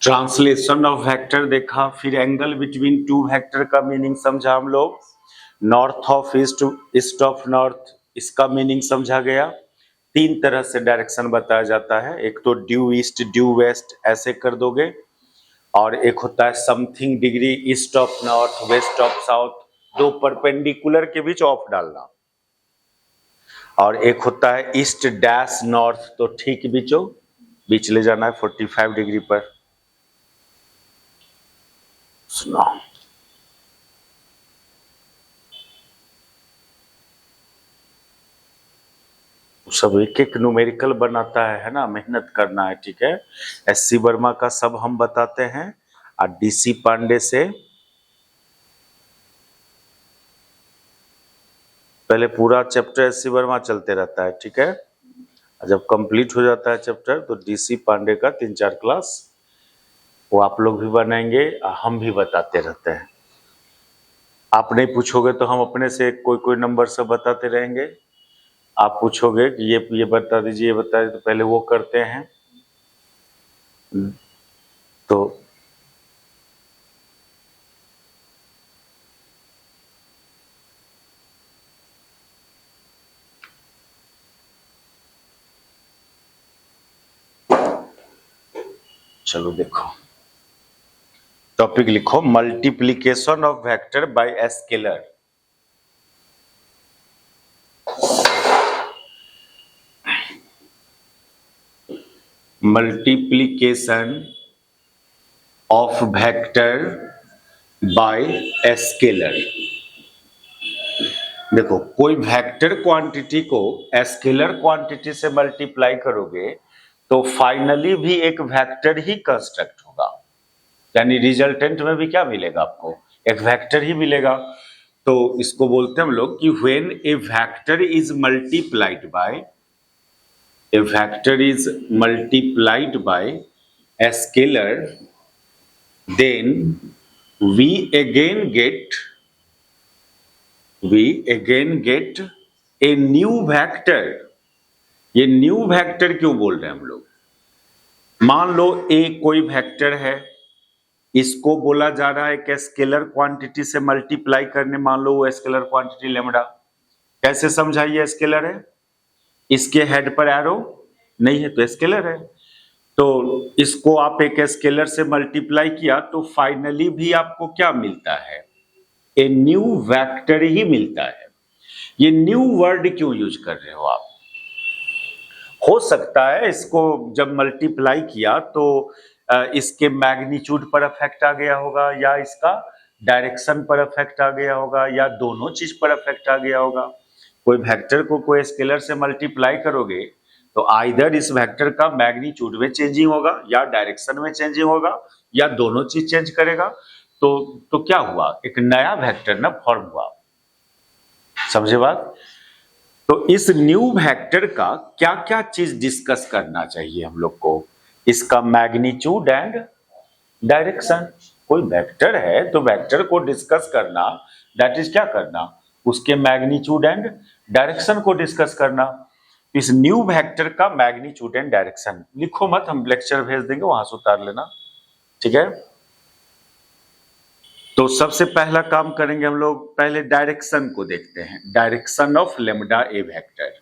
Translation of vector देखा, फिर angle between two vector का मीनिंग समझा हम लोग, north of east, east of north, इसका मीनिंग समझा गया। तीन तरह से डायरेक्शन बताया जाता है, एक तो ड्यू ईस्ट ड्यू वेस्ट ऐसे कर दोगे, और एक होता है something degree east of north west of south, दो परपेंडिकुलर के बीच ऑफ डालना, और एक होता है ईस्ट डैश नॉर्थ, तो ठीक बीचों बीच ले जाना है 45 डिग्री पर। सुनो, सब एक एक न्यूमेरिकल बनाता है ना, मेहनत करना है, ठीक है। एससी वर्मा का सब हम बताते हैं, और डीसी पांडे से पहले पूरा चैप्टर एससी वर्मा चलते रहता है, ठीक है। जब कंप्लीट हो जाता है चैप्टर तो डीसी पांडे का 3-4 क्लास वो आप लोग भी बनाएंगे, हम भी बताते रहते हैं। आप नहीं पूछोगे तो हम अपने से कोई कोई नंबर से बताते रहेंगे, आप पूछोगे कि ये बता दीजिए, ये बता दीजिए, तो पहले वो करते हैं। तो चलो देखो, टॉपिक लिखो, multiplication of vector by scalar. Multiplication of vector by scalar. देखो, कोई वेक्टर क्वांटिटी को स्केलर क्वांटिटी से मल्टीप्लाई करोगे तो फाइनली भी एक वेक्टर ही कंस्ट्रक्ट होगा, यानी रिजल्टेंट में भी क्या मिलेगा आपको, एक वेक्टर ही मिलेगा। तो इसको बोलते हैं हम लोग कि when A vector is multiplied by, a vector is multiplied by a scalar, then we again get a new vector। ये न्यू वेक्टर क्यों बोल रहे हैं हम लोग? मान लो ए कोई वेक्टर है, इसको बोला जा रहा है कि स्केलर क्वांटिटी से मल्टीप्लाई करने, मान लो वो स्केलर क्वांटिटी लेमडा। कैसे समझाइए स्केलर है? इसके हेड पर एरो नहीं है तो स्केलर है, तो इसको आप एक स्केलर से मल्टीप्लाई किया तो फाइनली भी आपको क्या मिलता है, ए न्यू वेक्टर ही मिलता है। ये न्यू वर्ड क्यों यूज कर रहे हो आप? हो सकता है इसको जब मल्टीप्लाई किया तो इसके मैग्नीट्यूड पर इफेक्ट आ गया होगा, या इसका डायरेक्शन पर इफेक्ट आ गया होगा, या दोनों चीज पर इफेक्ट आ गया होगा। कोई वेक्टर को कोई स्केलर से मल्टीप्लाई करोगे तो आइदर इस वेक्टर का मैग्नीट्यूड में चेंजिंग होगा, या डायरेक्शन में चेंजिंग होगा, या दोनों चीज चेंज करेगा। तो क्या हुआ, एक नया वेक्टर ना फॉर्म हुआ। समझे बात? तो इस न्यू वेक्टर का क्या क्या चीज डिस्कस करना चाहिए हम लोग को? इसका मैग्नीट्यूड एंड डायरेक्शन। कोई वेक्टर है तो वेक्टर को डिस्कस करना, दैट इज क्या करना, उसके मैग्नीट्यूड एंड डायरेक्शन को डिस्कस करना। इस न्यू वेक्टर का मैग्नीट्यूड एंड डायरेक्शन लिखो मत, हम लेक्चर भेज देंगे वहां से उतार लेना, ठीक है। तो सबसे पहला काम करेंगे हम लोग, पहले डायरेक्शन को देखते हैं, direction of lambda a vector.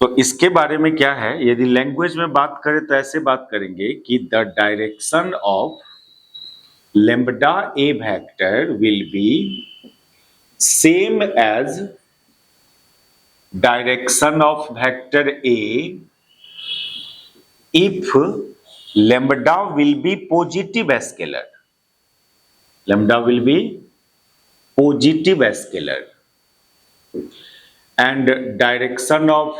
तो इसके बारे में क्या है, यदि लैंग्वेज में बात करें तो ऐसे बात करेंगे कि the direction of lambda a vector will be same as direction of vector a if lambda will be positive scalar, lambda will be positive scalar, and direction of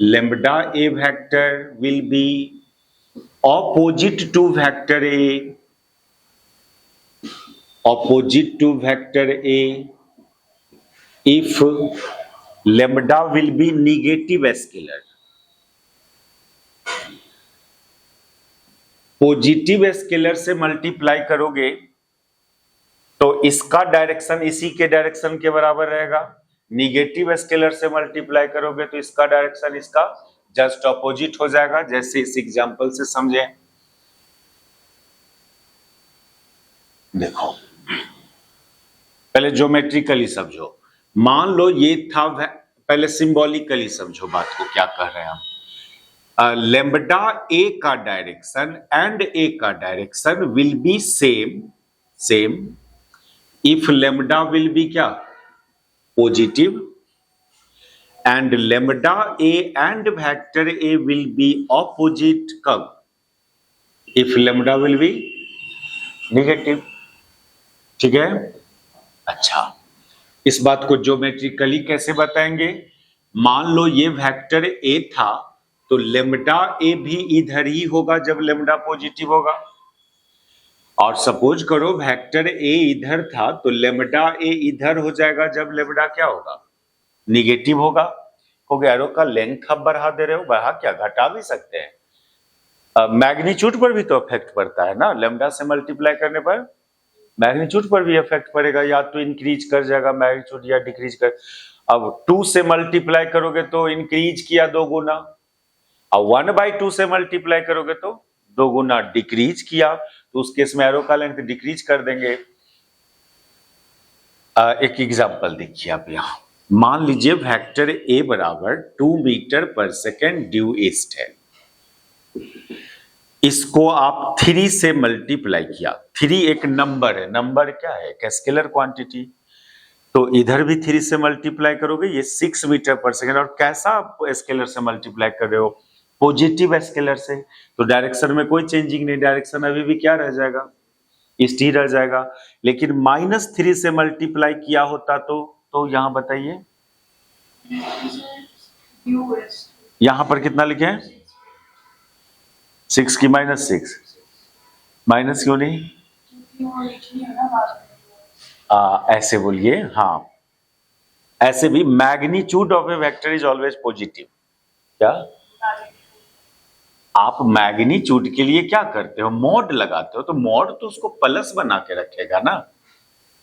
lambda a vector will be opposite to vector a, opposite to vector a if lambda will be negative scalar। Positive scalar से multiply करोगे तो इसका direction इसी के direction के बराबर रहेगा, negative scalar से मल्टीप्लाई करोगे तो इसका डायरेक्शन इसका जस्ट ऑपोजिट हो जाएगा, जैसे इस एग्जांपल से समझे। देखो पहले ज्योमेट्रिकली समझो। मान लो ये था, पहले सिंबॉलिकली समझो बात को, क्या कह रहे हैं हम। लेम्बडा ए का डायरेक्शन एंड ए का direction will be same if lambda will be क्या, positive, and lambda A and vector A will be opposite कब, if lambda will be negative. ठीक है, अच्छा इस बात को ज्योमेट्रिकली कैसे बताएंगे। मान लो ये वेक्टर ए था तो लेम्बडा ए भी इधर ही होगा जब लेम्बडा पॉजिटिव होगा, और सपोज करो वेक्टर ए इधर था तो लेम्बडा ए इधर हो जाएगा जब लेम्बडा क्या होगा, निगेटिव होगा। क्योंकि एरो का लेंथ आप बढ़ा दे रहे हो, बढ़ा क्या, घटा भी सकते हैं। मैग्नीट्यूड पर भी तो इफेक्ट पड़ता है ना, लेम्बडा से मल्टीप्लाई करने पर मैग्नीट्यूड पर भी इफेक्ट पड़ेगा, या तो इंक्रीज कर जाएगा मैग्नीट्यूड या डिक्रीज कर। अब 2 से मल्टीप्लाई करोगे तो इंक्रीज किया 2 गुना, और 1/2 से मल्टीप्लाई करोगे तो 2 गुना डिक्रीज किया, तो उस केस में एरो का लेंथ डिक्रीज कर देंगे। एक एग्जांपल देखिए आप यहां, मान लीजिए वेक्टर ए बराबर 2 metre per second due east है, इसको आप 3 से मल्टीप्लाई किया। 3 एक नंबर है, नंबर क्या है, एक स्केलर क्वांटिटी, तो इधर भी 3 से मल्टीप्लाई करोगे, ये 6 मीटर पर सेकेंड। और कैसा आप स्केलर से मल्टीप्लाई कर रहे हो, पॉजिटिव स्केलर से, तो डायरेक्शन में कोई चेंजिंग नहीं, डायरेक्शन अभी भी क्या रह जाएगा, स्थिर रह जाएगा। लेकिन -3 से मल्टीप्लाई किया होता तो यहां बताइए, यहां पर कितना लिखे हैं, 6 की -6, माइनस क्यों नहीं, ऐसे बोलिए, हाँ ऐसे भी magnitude of A vector is always positive. क्या आप मैग्नीट्यूड के लिए क्या करते हो, मॉड लगाते हो, तो मॉड तो उसको प्लस बना के रखेगा ना,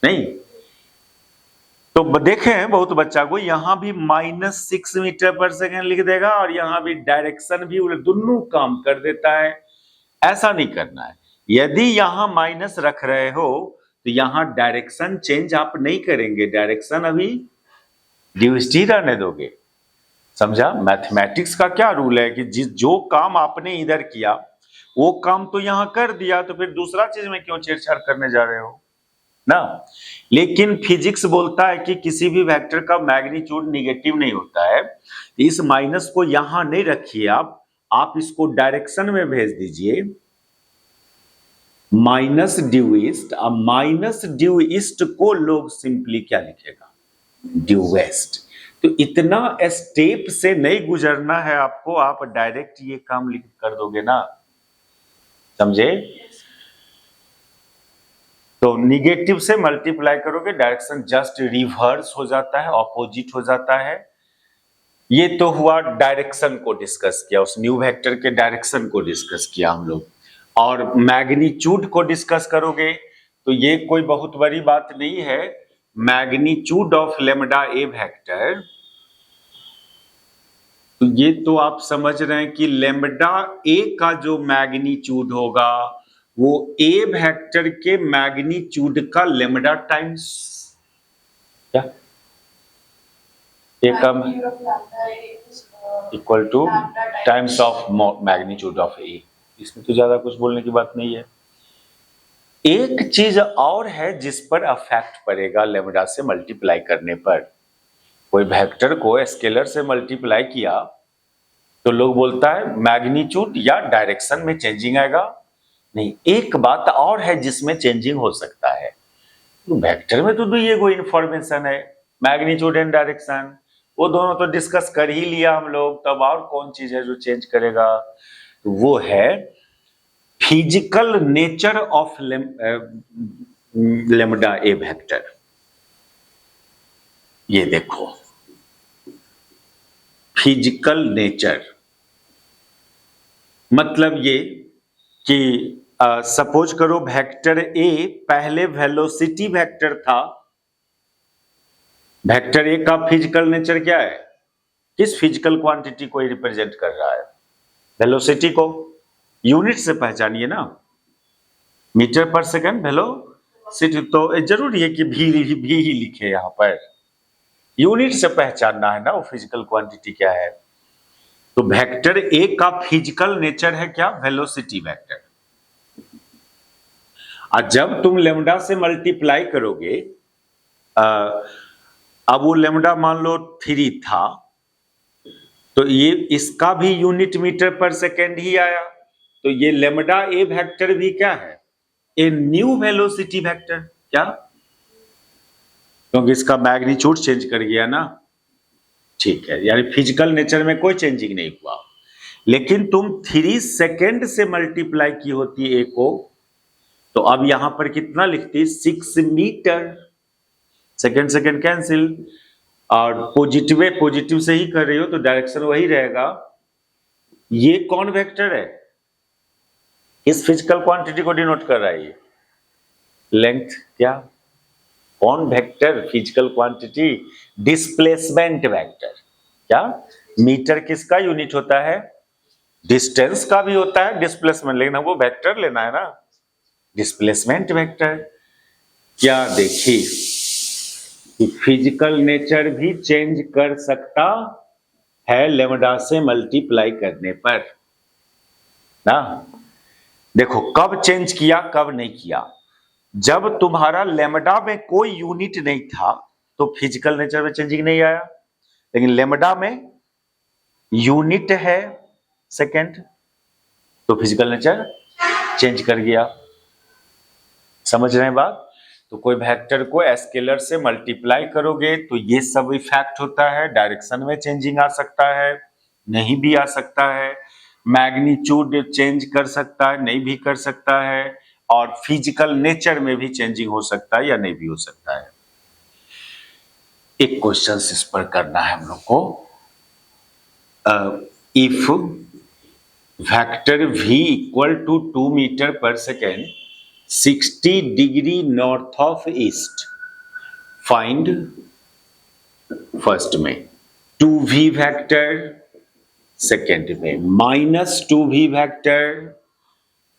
नहीं। तो देखें बहुत बच्चा को यहां भी -6 मीटर पर सेकेंड लिख देगा, और यहां भी डायरेक्शन भी दोनों काम कर देता है। ऐसा नहीं करना है, यदि यहां माइनस रख रहे हो तो यहां डायरेक्शन चेंज आप नहीं करेंगे, डायरेक्शन अभी ड्यू स्थिर रहने दोगे। समझा, मैथमेटिक्स का क्या रूल है कि जो काम आपने इधर किया वो काम तो यहां कर दिया, तो फिर दूसरा चीज में क्यों छेड़छाड़ करने जा रहे हो ना। लेकिन फिजिक्स बोलता है कि किसी भी वेक्टर का मैग्नीट्यूड निगेटिव नहीं होता है, इस माइनस को यहां नहीं रखिए, आप इसको डायरेक्शन में भेज दीजिए, माइनस ड्यू ईस्ट। अब माइनस ड्यू ईस्ट को लोग सिंपली क्या लिखेगा, ड्यू वेस्ट। तो इतना स्टेप से नहीं गुजरना है आपको, आप डायरेक्ट ये काम लिख कर दोगे ना, समझे। तो निगेटिव से मल्टीप्लाई करोगे, डायरेक्शन जस्ट रिवर्स हो जाता है, ऑपोजिट हो जाता है। ये तो हुआ डायरेक्शन को डिस्कस किया, उस न्यू वेक्टर के डायरेक्शन को डिस्कस किया हम लोग। और मैग्नीट्यूड को डिस्कस करोगे तो ये कोई बहुत बड़ी बात नहीं है, magnitude of lambda A vector, तो ये तो आप समझ रहे हैं कि लेम्बडा ए का जो मैग्नीट्यूड होगा वो ए वेक्टर के मैग्नीट्यूड का लेम्बडा टाइम्स क्या, ए का equal to times of magnitude of A. इसमें तो ज्यादा कुछ बोलने की बात नहीं है। एक चीज और है जिस पर अफेक्ट पड़ेगा लेम्बडा से मल्टीप्लाई करने पर, कोई वेक्टर को स्केलर से मल्टीप्लाई किया तो लोग बोलता है मैग्नीट्यूड या डायरेक्शन में चेंजिंग आएगा, नहीं, एक बात और है जिसमें चेंजिंग हो सकता है। तो वेक्टर में तो ये कोई इंफॉर्मेशन है, मैग्नीट्यूड एंड डायरेक्शन, वो दोनों तो डिस्कस कर ही लिया हम लोग, तब और कौन चीज है जो चेंज करेगा, तो वो है physical nature of lambda A vector. ये देखो फिजिकल नेचर मतलब ये कि सपोज करो वेक्टर ए पहले वेलोसिटी वेक्टर था, वेक्टर ए का फिजिकल नेचर क्या है, किस फिजिकल क्वांटिटी को रिप्रेजेंट कर रहा है, वेलोसिटी को। यूनिट से पहचानिए ना, मीटर पर सेकंड वेलोसिटी सिटी तो जरूरी है कि भी ही लिखे यहाँ पर, यूनिट से पहचानना है ना वो फिजिकल क्वांटिटी क्या है। तो वेक्टर ए का फिजिकल नेचर है क्या, वेलोसिटी वेक्टर। और जब तुम लेमडा से मल्टीप्लाई करोगे, अब वो लेमडा मान लो 3 था, तो ये इसका भी यूनिट मीटर पर सेकेंड ही आया, तो ये लेमडा ए वेक्टर भी क्या है, ए न्यू वेलोसिटी वेक्टर। क्या, क्योंकि इसका मैग्नीट्यूड चेंज कर गया ना, ठीक है, यानी फिजिकल नेचर में कोई चेंजिंग नहीं हुआ। लेकिन तुम 3 सेकेंड से मल्टीप्लाई की होती ए को, तो अब यहां पर कितना लिखती, 6 मीटर। सेकेंड सेकेंड कैंसिल, और पॉजिटिव से ही कर रही हो तो डायरेक्शन वही रहेगा। ये कौन वेक्टर है, इस फिजिकल क्वांटिटी को डिनोट कर रहा है ये लेंथ। क्या, कौन vector, physical quantity, displacement vector. क्या, मीटर किसका यूनिट होता है, डिस्टेंस का भी होता है डिस्प्लेसमेंट, लेकिन हमको वेक्टर लेना है ना, डिस्प्लेसमेंट वेक्टर। क्या देखिए कि फिजिकल नेचर भी चेंज कर सकता है लेमडा से मल्टीप्लाई करने पर ना। देखो कब चेंज किया कब नहीं किया, जब तुम्हारा लेमडा में कोई यूनिट नहीं था तो फिजिकल नेचर में चेंजिंग नहीं आया, लेकिन लेमडा में यूनिट है सेकेंड, तो फिजिकल नेचर चेंज कर गया। समझ रहे हैं बात। तो कोई वेक्टर को स्केलर से मल्टीप्लाई करोगे तो ये सब इफेक्ट होता है, डायरेक्शन में चेंजिंग आ सकता है, नहीं भी आ सकता है, मैग्नीट्यूड चेंज कर सकता है, नहीं भी कर सकता है, और फिजिकल नेचर में भी चेंजिंग हो सकता है या नहीं भी हो सकता है। एक क्वेश्चन इस पर करना है हम लोग को, if vector v equal to 2 metre per second 60 degree north of east, find first में 2v वेक्टर, सेकेंड में -2v vector,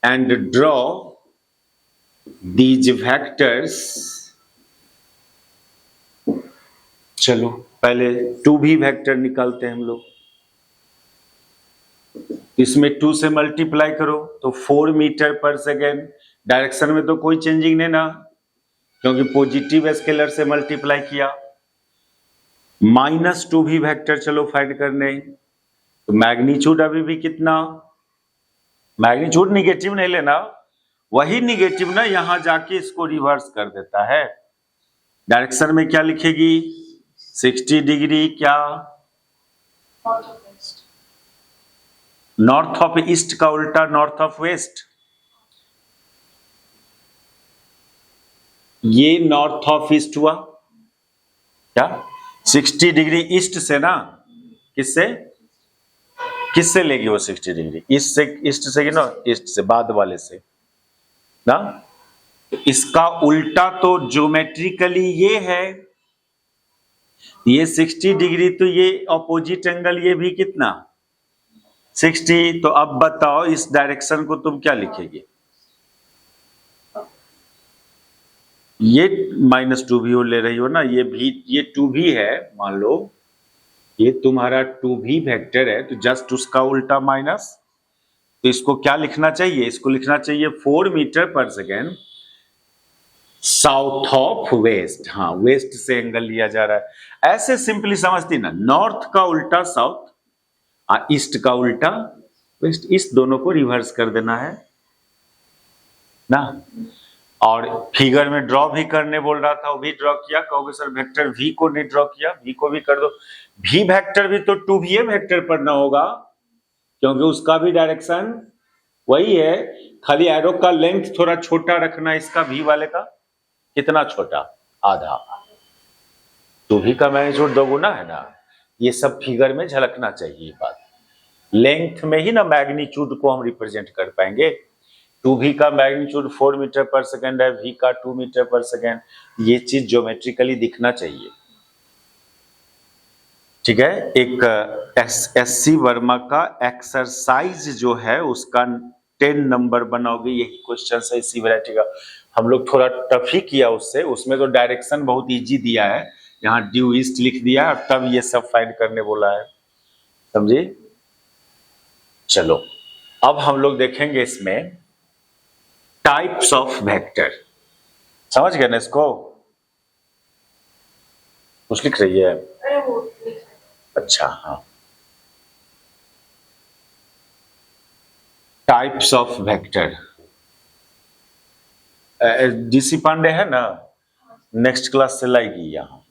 and draw these vectors. चलो पहले 2v वेक्टर निकालते हैं हम लोग। इसमें 2 से मल्टीप्लाई करो तो 4 मीटर पर सेकेंड, डायरेक्शन में तो कोई चेंजिंग नहीं ना, क्योंकि पॉजिटिव स्केलर से मल्टीप्लाई किया। -2v वेक्टर चलो फाइंड करने, तो मैग्नीट्यूड अभी भी कितना, मैग्नीट्यूड निगेटिव नहीं लेना, वही निगेटिव ना यहां जाके इसको रिवर्स कर देता है। डायरेक्शन में क्या लिखेगी, 60 डिग्री, क्या नॉर्थ ऑफ ईस्ट का उल्टा नॉर्थ ऑफ वेस्ट, ये नॉर्थ ऑफ ईस्ट हुआ। क्या, 60 डिग्री ईस्ट से ना, किससे किससे लेगी वो 60 डिग्री, ईस्ट से कि ना, ईस्ट से, बाद वाले से ना। तो इसका उल्टा तो ज्योमेट्रिकली ये है, ये 60 डिग्री, तो ये अपोजिट एंगल ये भी कितना 60। तो अब बताओ इस डायरेक्शन को तुम क्या लिखेगी, ये -2v ले रही हो ना, ये भी, ये 2v है मान लो, ये तुम्हारा 2v वेक्टर है, तो जस्ट उसका उल्टा माइनस। तो इसको क्या लिखना चाहिए, इसको लिखना चाहिए 4 metre per second south of waste. हाँ, वेस्ट से एंगल लिया जा रहा है, ऐसे सिंपली समझती ना, नॉर्थ का उल्टा साउथ और ईस्ट का उल्टा वेस्ट, इस दोनों को रिवर्स कर देना है ना। और फिगर में ड्रॉ भी करने बोल रहा था, वो भी ड्रॉ किया। कहोगे सर वेक्टर v को नहीं ड्रॉ किया, v को भी कर दो। v वेक्टर भी तो 2va वेक्टर पढ़ना होगा, क्योंकि उसका भी डायरेक्शन वही है, खाली एरो का लेंथ थोड़ा छोटा रखना, इसका v वाले का कितना छोटा, आधा। 2v का मैग्नीट्यूड 2 गुना है ना, ये सब फिगर में झलकना चाहिए बात। लेंथ में ही ना मैग्नीट्यूड को हम रिप्रेजेंट कर पाएंगे। 2v का मैग्नीट्यूड 4 मीटर पर सेकेंड है, v का 2 मीटर पर सेकेंड, ये चीज ज्योमेट्रिकली दिखना चाहिए। ठीक है, एक एससी वर्मा का एक्सरसाइज जो है उसका 10 नंबर बनाओगे, यही क्वेश्चन है इसी वैरायटी का। हम लोग थोड़ा टफ ही किया उससे, उसमें तो डायरेक्शन बहुत इजी दिया है, यहाँ ड्यू ईस्ट लिख दिया और तब ये सब फाइंड करने बोला है, समझे। चलो अब हम लोग देखेंगे इसमें टाइप्स ऑफ वेक्टर, समझ गए ना इसको, कुछ लिख रही है, अच्छा हाँ, types of vector, DC Pandey है ना, नेक्स्ट क्लास से लाएगी यहाँ,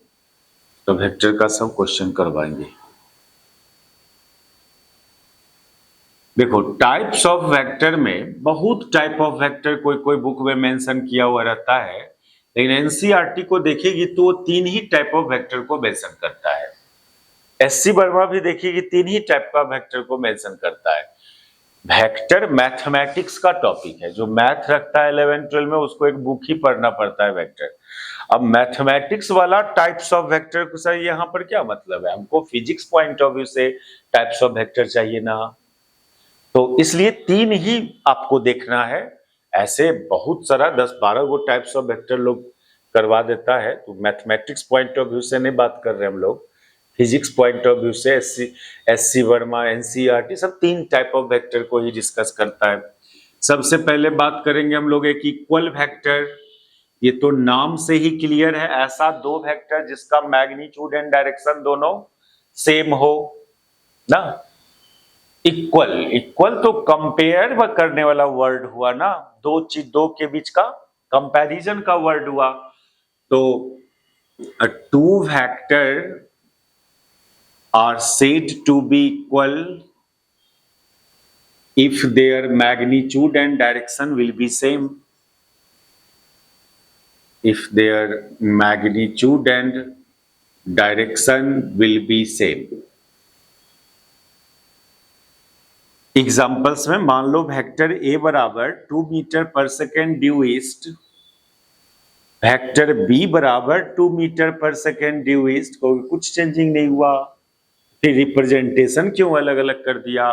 तो वेक्टर का सब क्वेश्चन करवाएंगे। देखो टाइप्स ऑफ वेक्टर में बहुत टाइप ऑफ वेक्टर कोई कोई बुक में मेंशन किया हुआ रहता है, लेकिन एनसीईआरटी को देखेगी तो वो 3 ही टाइप ऑफ वेक्टर को मेंशन करता है। एससी वर्मा भी देखिए कि 3 ही टाइप का वेक्टर को मेंशन करता है। वेक्टर मैथमेटिक्स का टॉपिक है, जो मैथ रखता है 11-12 में उसको एक बुक ही पढ़ना पड़ता है वेक्टर। अब मैथमेटिक्स वाला टाइप्स ऑफ वेक्टर को सर यहाँ पर क्या मतलब है, हमको फिजिक्स पॉइंट ऑफ व्यू से टाइप्स ऑफ वेक्टर चाहिए ना, तो इसलिए 3 ही आपको देखना है। ऐसे बहुत सारा 10-12 गो टाइप्स ऑफ वेक्टर लोग करवा देता है, तो मैथमेटिक्स पॉइंट ऑफ व्यू से नहीं बात कर रहे हम लोग, फिजिक्स पॉइंट ऑफ व्यू से एससी वर्मा एनसीईआरटी सब 3 टाइप ऑफ वेक्टर को ही डिस्कस करता है। सबसे पहले बात करेंगे हम लोग एक इक्वल वेक्टर, ये तो नाम से ही क्लियर है, ऐसा 2 वेक्टर जिसका मैग्नीट्यूड एंड डायरेक्शन दोनों सेम हो ना। इक्वल, इक्वल तो कंपेयर करने वाला वर्ड हुआ ना, दो के बीच का कंपैरिजन का वर्ड हुआ। तो 2 vector are said to be equal if their magnitude and direction will be same. If their magnitude and direction will be same. Examples में मान लो वेक्टर ए बराबर 2 metre per second due east, vector b बराबर 2 metre per second due east, कोई कुछ changing नहीं हुआ, फिर रिप्रेजेंटेशन क्यों अलग अलग कर दिया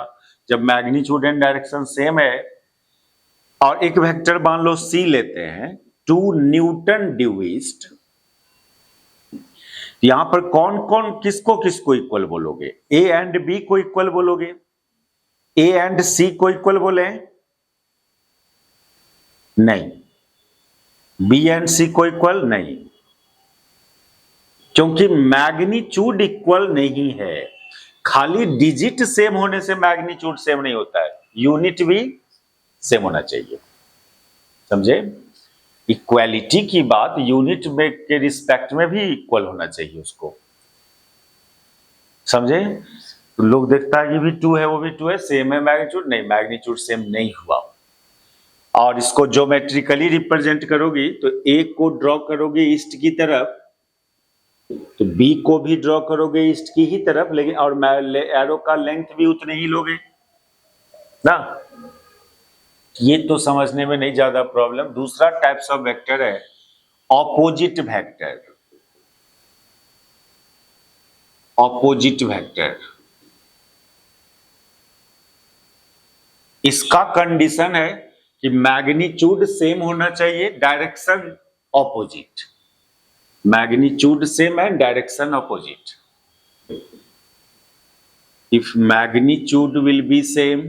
जब मैग्नीट्यूड एंड डायरेक्शन सेम है। और एक वेक्टर मान लो सी लेते हैं 2 न्यूटन ड्यू ईस्ट, यहां पर कौन कौन किसको किसको इक्वल बोलोगे, ए एंड बी को इक्वल बोलोगे, ए एंड सी को इक्वल बोले नहीं, बी एंड सी को इक्वल नहीं, क्योंकि मैग्नीट्यूड इक्वल नहीं है। खाली डिजिट सेम होने से मैग्नीट्यूड सेम नहीं होता है, यूनिट भी सेम होना चाहिए, समझे। इक्वालिटी की बात यूनिट में के रिस्पेक्ट में भी इक्वल होना चाहिए उसको, समझे। तो लोग देखता है ये भी 2 है वो भी 2 है, सेम है मैग्नीट्यूड, नहीं मैग्नीट्यूड सेम नहीं हुआ। और इसको ज्योमेट्रिकली रिप्रेजेंट करोगी तो ए को ड्रॉ करोगे ईस्ट की तरफ, तो बी को भी ड्रॉ करोगे ईस्ट की ही तरफ, लेकिन और एरो का लेंथ भी उतने ही लोगे ना। ये तो समझने में नहीं ज्यादा प्रॉब्लम। दूसरा टाइप्स ऑफ वेक्टर है ऑपोजिट वेक्टर। ऑपोजिट वेक्टर, इसका कंडीशन है कि मैग्नीट्यूड सेम होना चाहिए, direction opposite, magnitude same and direction opposite. If magnitude will be same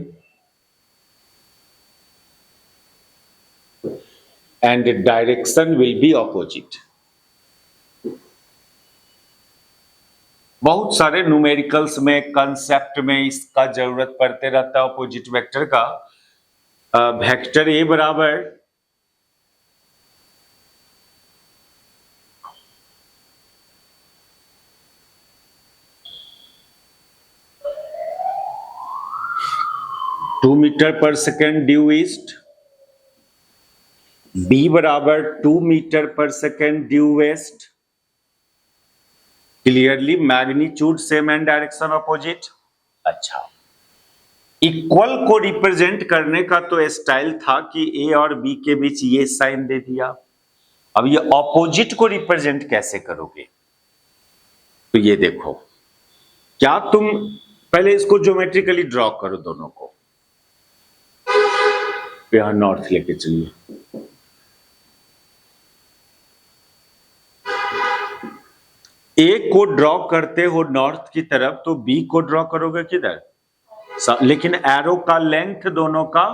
and direction will be opposite. बहुत सारे न्यूमेरिकल्स में कंसेप्ट में इसका जरूरत पड़ते रहता है ऑपोजिट वेक्टर का। वेक्टर ए बराबर two metre per second due east, b बराबर 2 metre per second due west, clearly magnitude same and direction opposite. अच्छा, इक्वल को रिप्रेजेंट करने का तो स्टाइल था कि ए और बी के बीच ये साइन दे दिया। अब ये ऑपोजिट को रिप्रेजेंट कैसे करोगे, तो ये देखो, क्या तुम पहले इसको ज्योमेट्रिकली ड्रॉ करो दोनों को, यहां नॉर्थ लेके चलिए, ए को ड्रॉ करते हो नॉर्थ की तरफ तो बी को ड्रॉ करोगे किधर, लेकिन एरो का लेंथ दोनों का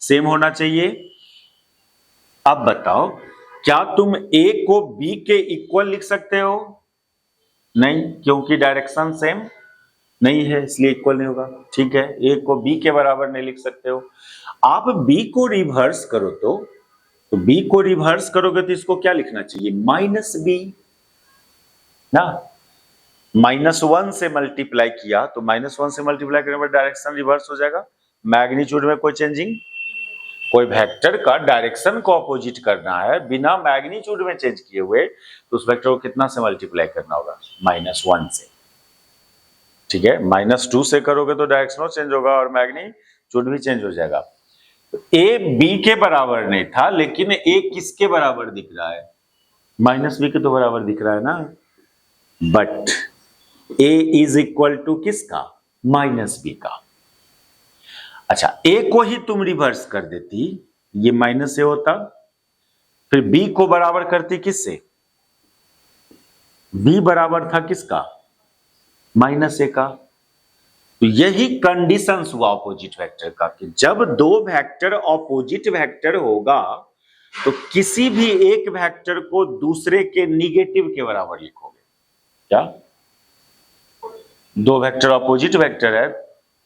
सेम होना चाहिए। अब बताओ क्या तुम ए को बी के इक्वल लिख सकते हो? नहीं, क्योंकि डायरेक्शन सेम नहीं है इसलिए इक्वल नहीं होगा। ठीक है, ए को बी के बराबर नहीं लिख सकते हो। आप बी को रिवर्स करो तो बी को रिवर्स करोगे तो इसको क्या लिखना चाहिए, माइनस बी ना। -1 से मल्टीप्लाई किया तो -1 से मल्टीप्लाई करने पर डायरेक्शन रिवर्स हो जाएगा। मैग्नीट्यूड में कोई चेंजिंग, कोई वेक्टर का डायरेक्शन को अपोजिट करना है बिना मैग्नीट्यूड में चेंज किए हुए तो उस वेक्टर को कितना से मल्टीप्लाई करना होगा, -1 से। ठीक है, -2 से करोगे तो डायरेक्शन चेंज होगा और मैग्नीट्यूड भी चेंज हो जाएगा। तो ए बी के बराबर नहीं था लेकिन ए किसके बराबर दिख रहा है, -b के तो बराबर दिख रहा है ना। But a is equal to किसका, -b का। अच्छा, a को ही तुम रिवर्स कर देती, ये माइनस ए होता, फिर b को बराबर करती किससे, b बराबर था किसका, -a का। तो यही कंडीशन हुआ ऑपोजिट वेक्टर का कि जब दो वेक्टर ऑपोजिट वेक्टर होगा तो किसी भी एक वेक्टर को दूसरे के निगेटिव के बराबर लिखोगे। क्या, दो वेक्टर ऑपोजिट वेक्टर है,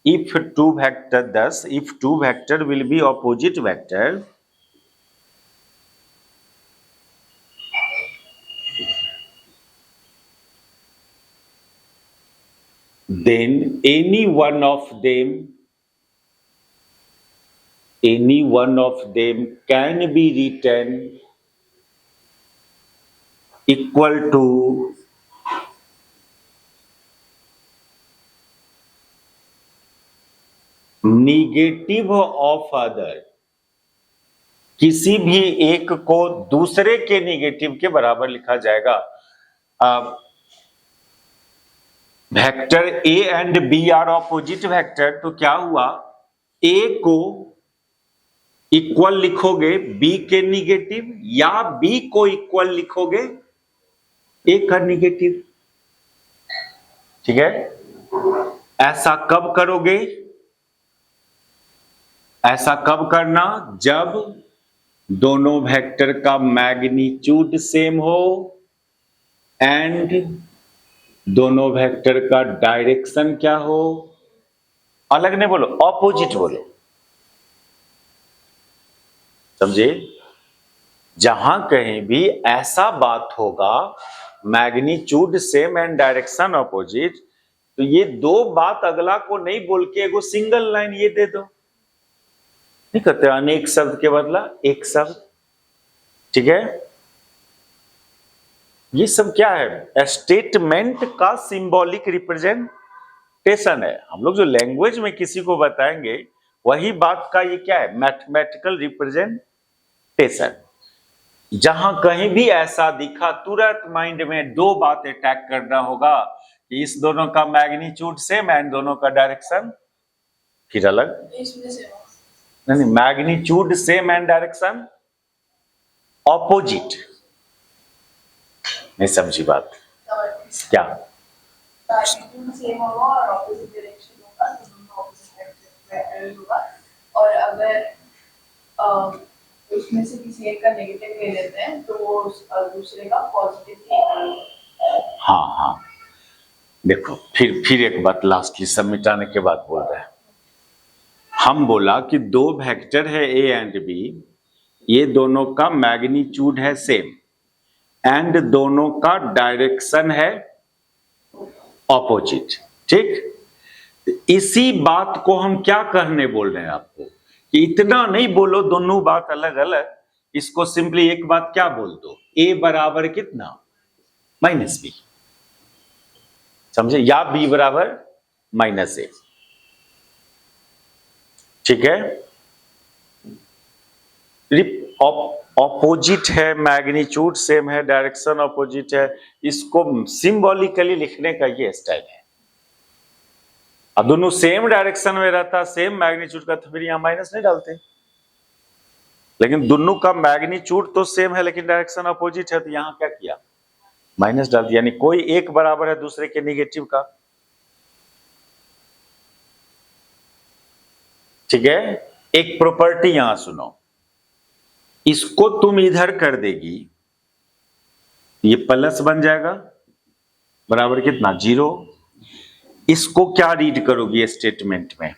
if two vector thus if two vector will be opposite vector then any one of them can be written equal to negative of other. किसी भी एक को दूसरे के निगेटिव के बराबर लिखा जाएगा। Vector a and b are opposite vector, तो क्या हुआ, ए को इक्वल लिखोगे बी के निगेटिव या बी को इक्वल लिखोगे ए का निगेटिव। ठीक है, ऐसा कब करोगे, ऐसा कब करना, जब दोनों वेक्टर का मैग्नीट्यूड सेम हो एंड दोनों वेक्टर का डायरेक्शन क्या हो, अलग नहीं बोलो, ऑपोजिट बोलो। समझे, जहां कहीं भी ऐसा बात होगा magnitude same and direction opposite, तो ये दो बात अगला को नहीं बोल के एगो सिंगल लाइन ये दे दो, नहीं कहते अनेक शब्द के बदला एक शब्द। ठीक है, ये सब क्या है, स्टेटमेंट का सिंबॉलिक रिप्रेजेंटेशन है। हम लोग जो लैंग्वेज में किसी को बताएंगे वही बात का ये क्या है, मैथमेटिकल रिप्रेजेंटेशन। जहां कहीं भी ऐसा दिखा तुरंत माइंड में दो बात अटैक करना होगा कि इस दोनों का मैग्नीट्यूड सेम एंड दोनों का डायरेक्शन फिर अलग। नहीं, magnitude same and direction opposite. नहीं समझी बात क्या, सेम होगा और ऑपोजिट डायरेक्शन होगा, दोनों ऑपोजिट वेक्टर होगा। और अगर उसमें से किसी एक का नेगेटिव ले लेते हैं तो वो दूसरे का पॉजिटिव ही। हाँ, देखो फिर एक बात लास्टली सब मिटाने के बाद बोल रहे हैं। हम बोला कि दो वेक्टर है ए एंड बी, ये दोनों का मैग्नीट्यूड है सेम एंड दोनों का डायरेक्शन है ऑपोजिट। ठीक, इसी बात को हम क्या कहने बोल रहे हैं आपको कि इतना नहीं बोलो दोनों बात अलग अलग, इसको सिंपली एक बात क्या बोल दो, ए बराबर कितना, -b। समझे, या b बराबर -a। ठीक है, ऑपोजिट है, मैग्नीट्यूड सेम है, डायरेक्शन ऑपोजिट है, इसको सिंबॉलिकली लिखने का ये स्टाइल है। अब दोनों सेम डायरेक्शन में रहता, सेम मैग्नीट्यूड का, तो फिर यहां माइनस नहीं डालते। लेकिन दोनों का मैग्नीट्यूड तो सेम है लेकिन डायरेक्शन ऑपोजिट है, तो यहां क्या किया, माइनस डाल दिया, यानी कोई एक बराबर है दूसरे के निगेटिव का। ठीक है, एक प्रॉपर्टी यहां सुनो, इसको तुम इधर कर देगी, ये प्लस बन जाएगा, बराबर कितना 0। इसको क्या रीड करोगी स्टेटमेंट में,